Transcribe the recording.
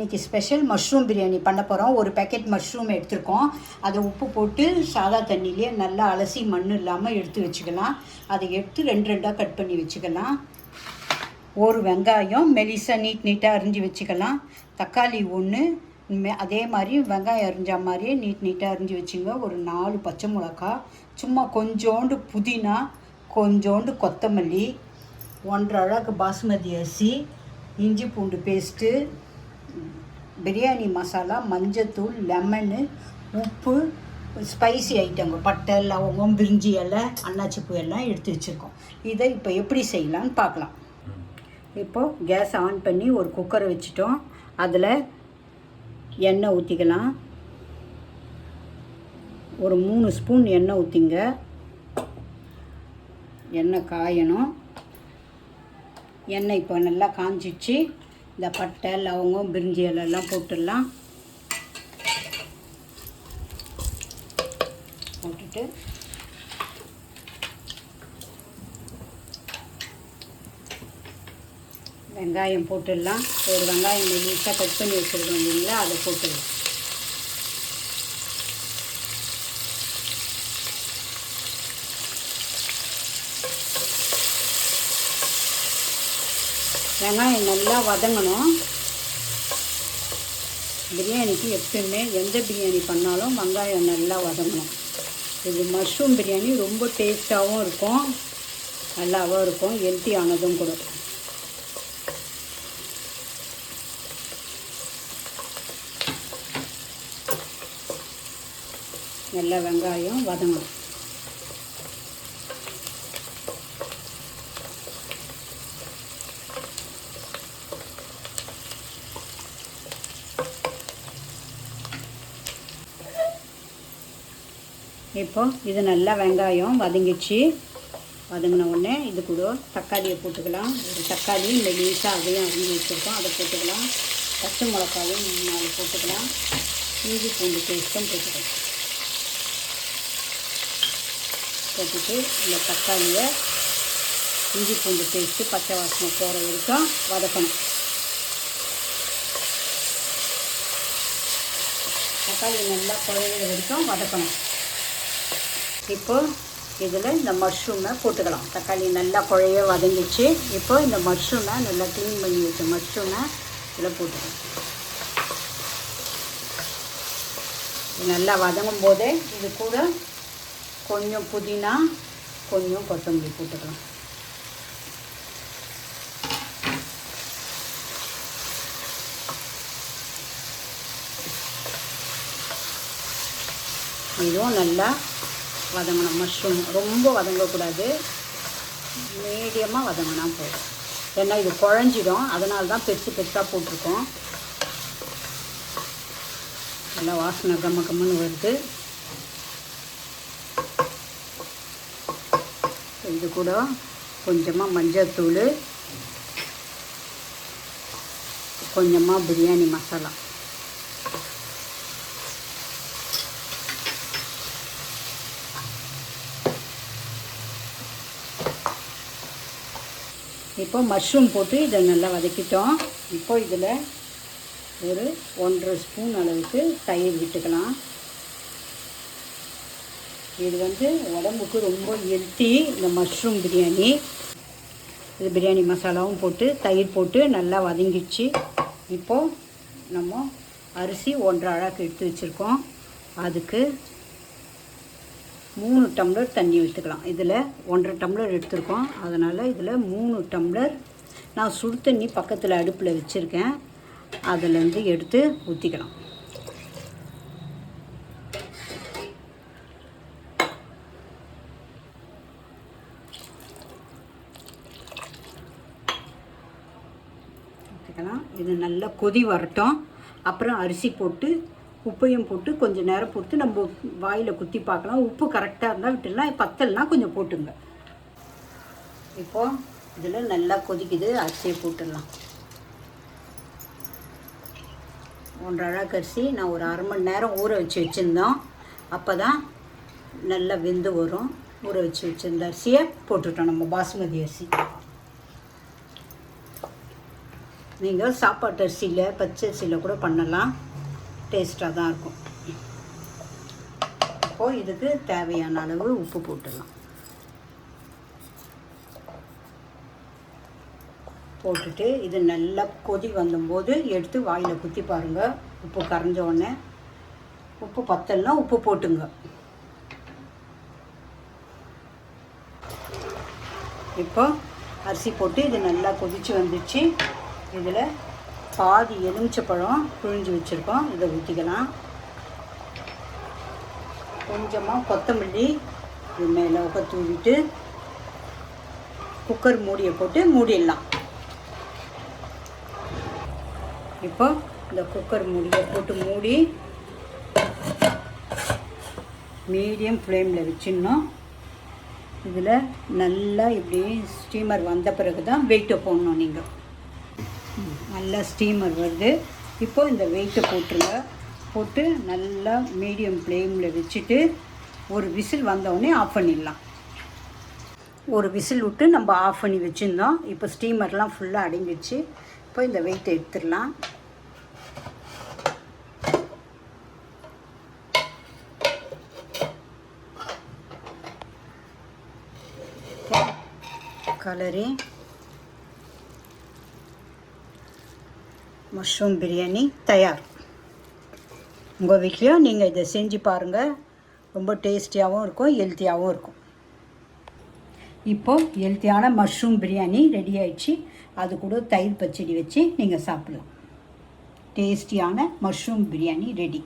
இன்றைக்கி special mushroom biryani பண்ண போகிறோம். ஒரு பேக்கெட் மஷ்ரூம் எடுத்துருக்கோம். அதை உப்பு போட்டு சாதா தண்ணியிலே நல்லா அலசி மண் இல்லாமல் எடுத்து வச்சுக்கலாம். அதை எடுத்து ரெண்டு ரெண்டாக கட் பண்ணி வச்சுக்கலாம். ஒரு வெங்காயம் மெலிசாக நீட்டாக அரிஞ்சு வச்சுக்கலாம். தக்காளி ஒன்று அதே மாதிரி வெங்காயம் அரிஞ்ச மாதிரியே நீட்டாக அரிஞ்சு வச்சுங்க. ஒரு 4 பச்சை மிளகா, சும்மா கொஞ்சோண்டு புதினா, கொஞ்சோண்டு கொத்தமல்லி, 1.5 அழகு பாஸ்மதி அரிசி, இஞ்சி பூண்டு பேஸ்ட்டு, பிரியாணி மசாலா, மஞ்சத்தூள், லெமனு, உப்பு, ஸ்பைசி ஐட்டங்க பட்டை, லவங்கம், பிரிஞ்சி இலை, அன்னாச்சிப்பூ எல்லாம் எடுத்து வச்சுருக்கோம். இதை இப்போ எப்படி செய்யலான்னு பார்க்கலாம். இப்போது கேஸ் ஆன் பண்ணி ஒரு குக்கரை வச்சுட்டோம். அதில் எண்ணெய் ஊற்றிக்கலாம். ஒரு 3 ஸ்பூன் எண்ணெய் ஊற்றிங்க. எண்ணெய் காயணும். எண்ணெய் இப்போ நல்லா காஞ்சிச்சு. இந்த பட்டை, லவங்கம், பிரிஞ்சி இலையெல்லாம் போட்டுடலாம். போட்டுட்டு வெங்காயம் போட்டுடலாம். ஒரு வெங்காயம் மெலிசாக கட் பண்ணி வச்சுருக்கோம் இல்லைங்களா, அதை போட்டுடலாம். வெங்காயம் நல்லா வதங்கணும். பிரியாணிக்கு எப்பயுமே எந்த பிரியாணி பண்ணாலும் வெங்காயம் நல்லா வதங்கணும். இது மஷ்ரூம் பிரியாணி ரொம்ப டேஸ்ட்டாகவும் இருக்கும், நல்லாவும் இருக்கும், ஹெல்த்தியானதும் கூட. நல்லா வெங்காயம் வதங்கணும். இப்போ இது நல்லா வெங்காயம் வதங்கிச்சு. வதங்கின உடனே இது கூட தக்காளியை போட்டுக்கலாம். ஒரு தக்காளி மெலிசாக அதையும் அரிஞ்சு வச்சுருக்கோம், அதை போட்டுக்கலாம். பச்சை மிளகாயும் 4 போட்டுக்கலாம். இஞ்சி பூண்டு பேஸ்ட்டும் போட்டுக்கலாம். போட்டுட்டு இந்த தக்காளியை இஞ்சி பூண்டு பேஸ்ட்டு பச்சை வாசனை போகிற வரைக்கும் வதக்கணும். தக்காளி நல்லா குழையிற வரைக்கும் வதக்கணும். இப்போ இதில் இந்த மஷ்ரூமை போட்டுக்கலாம். தக்காளி நல்லா குழைய வதங்கிச்சு. இப்போ இந்த மஷ்ரூமை நல்லா க்ளீன் பண்ணி வச்ச மஷ்ரூமை இதில் போட்டுக்கலாம். நல்லா வதங்கும் போதே இது கூட கொஞ்சம் புதினா, கொஞ்சம் கொத்தமல்லி போட்டுக்கலாம். இதுவும் நல்லா வதங்கணும். மஷ்ரூம் ரொம்ப வதங்கக்கூடாது, மீடியமாக வதங்கினா போதும். ஏன்னா இது குழஞ்சிடும், அதனால தான் பெருசாக போட்டிருக்கோம். நல்லா வாசனை கம்மன்னு வருது. இது கூட கொஞ்சமாக மஞ்சத்தூள், கொஞ்சமாக பிரியாணி மசாலா, இப்போ மஷ்ரூம் போட்டு இதை நல்லா வதக்கிட்டோம். இப்போ இதில் ஒரு 1.5 ஸ்பூன் அளவுக்கு தயிர் விட்டுக்கலாம். இது உடம்புக்கு ரொம்ப ஹெல்த்தி, இந்த மஷ்ரூம் பிரியாணி. இது பிரியாணி மசாலாவும் போட்டு தயிர் போட்டு நல்லா வதங்கிடுச்சு. இப்போது நம்ம அரிசி 1.5 அழகு எடுத்து வச்சுருக்கோம். அதுக்கு 3 டம்ளர் தண்ணி ஊற்றிக்கலாம். இதில் 1.5 டம்ளர் எடுத்துருக்கோம், அதனால் இதில் 3 டம்ளர் நான் சுடு தண்ணி பக்கத்தில் அடுப்பில் வச்சுருக்கேன், அதிலேருந்து எடுத்து ஊற்றிக்கலாம். ஊற்றிக்கலாம். இது நல்லா கொதி வரட்டும். அப்புறம் அரிசி போட்டு உப்பையும் போட்டு கொஞ்சம் நேரம் பொறுத்து நம்ம வாயில் குத்தி பார்க்கலாம். உப்பு கரெக்டாக இருந்தால் விட்டுடலாம், பத்தலைனா கொஞ்சம் போட்டுங்க. இப்போது இதில் நல்லா கொதிக்குது, அரிசியை போட்டுடலாம். 1.5 அழகு அரிசி நான் ஒரு 1/2 மணி நேரம் ஊற வச்சுருந்தோம். அப்போ தான் நல்லா வெந்து வரும். ஊற வச்சுருந்த அரிசியை போட்டுட்டோம். நம்ம பாஸ்மதி அரிசி நீங்கள் சாப்பாட்டு அரிசியில் பச்சை அரிசியில் கூட பண்ணலாம், டேஸ்ட்டாக தான் இருக்கும். இப்போது இதுக்கு தேவையான அளவு உப்பு போட்டுடலாம். போட்டுட்டு இது நல்லா கொதி வந்தபோது எடுத்து வாயில் குத்தி பாருங்கள். உப்பு கரைஞ்ச உடனே உப்பு பத்தலைனா உப்பு போட்டுங்க. இப்போ அரிசி போட்டு இது நல்லா கொதித்து வந்துடுச்சு. இதில் பாதி எலுமிச்சப்பழம் புழிஞ்சு வச்சுருக்கோம், இதை ஊற்றிக்கலாம். கொஞ்சமாக கொத்தமல்லி இது மேலே தூவிட்டு குக்கர் மூடியை போட்டு மூடிடலாம். இப்போ இந்த குக்கர் மூடியை போட்டு மூடி மீடியம் ஃப்ளேமில் வச்சிடணும். இதில் நல்லா இப்படி ஸ்டீமர் வந்த பிறகு தான் வெயிட்டை போடணும். நீங்கள் நல்லா ஸ்டீமர் வருது. இப்போது இந்த வெயிட்டை போட்டுருங்க. போட்டு நல்லா மீடியம் ஃப்ளேமில் வச்சுட்டு ஒரு விசில் வந்தவுடனே ஆஃப் பண்ணிடலாம். ஒரு விசில் விட்டு நம்ம ஆஃப் பண்ணி வச்சுருந்தோம். இப்போ ஸ்டீமர்லாம் ஃபுல்லாக அடங்கிடுச்சு. இப்போ இந்த வெயிட்டை எடுத்துடலாம். கலரி மஷ்ரூம் பிரியாணி தயார். உங்கள் வீட்லேயும் நீங்கள் இதை செஞ்சு பாருங்கள். ரொம்ப டேஸ்டியாகவும் இருக்கும், ஹெல்த்தியாகவும் இருக்கும். இப்போது ஹெல்த்தியான மஷ்ரூம் பிரியாணி ரெடி ஆயிடுச்சு. அது கூட தயிர் பச்சடி வச்சு நீங்கள் சாப்பிட்லாம். டேஸ்டியான மஷ்ரூம் பிரியாணி ரெடி.